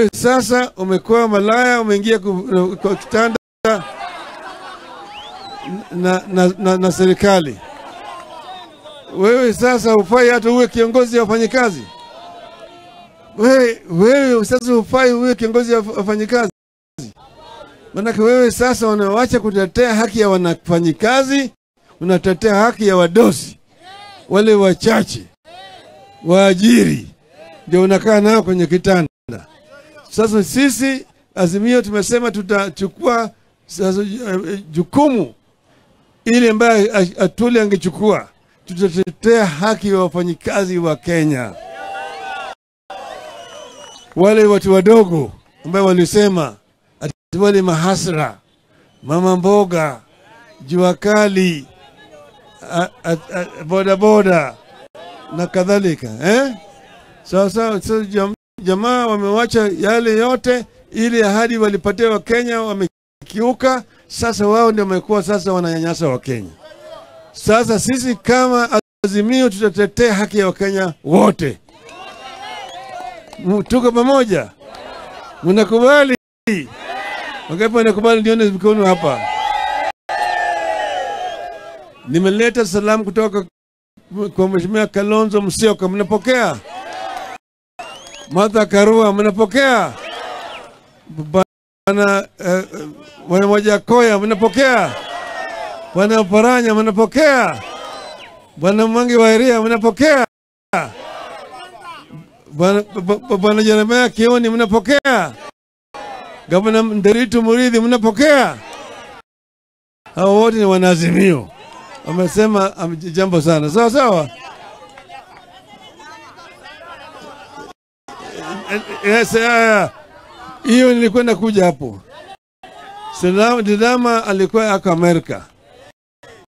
Wewe sasa umekuwa malaya, umeingia kwa kitanda na serikali. Wewe sasa hufai hata uwe kiongozi wa wafanyikazi. Wewe sasa hufai uwe kiongozi wa wafanyikazi. Maana wewe sasa unaacha kutetea haki ya wanafanyikazi, unatetea haki ya wadosi, wale wachache, waajiri, ndio unakaa nao kwenye kitanda. Sasa sisi Azimio tumesema tutachukua sasa jukumu ile ambayo Atuli angechukua. Tutatetea haki ya wafanyikazi wa Kenya, wale watu wadogo ambao walisema wale mahasra, mama mboga, jua kali, boda boda na kadhalika. Sasa jamaa wamewacha yale yote, ili ahadi walipatia wa Kenya wamekiuka. Sasa wao ndio wamekuwa sasa wananyanyasa wa Kenya. Sasa sisi kama Azimio tutatetea haki ya Wakenya wote. Tuko pamoja? Mnakubali? Wangapi wanakubali? Nione mikono hapa. Nimeleta salamu kutoka kwa Mheshimiwa Kalonzo Musyoka, mnapokea? Martha Karua, mnapokea? Bwana Wajackoya, mnapokea? Bwana Paranya, mnapokea? Bwana Mwangi wa Iria, mnapokea? Bwana Jeremiah Kioni, mnapokea? Gavana Nderitu Muridhi, mnapokea? Hao wote ni Wanazimio. Wamesema jambo sana. Sawa sawa. Yes, hiyo nilikwenda kuja hapo. Didama alikuwa ako Amerika.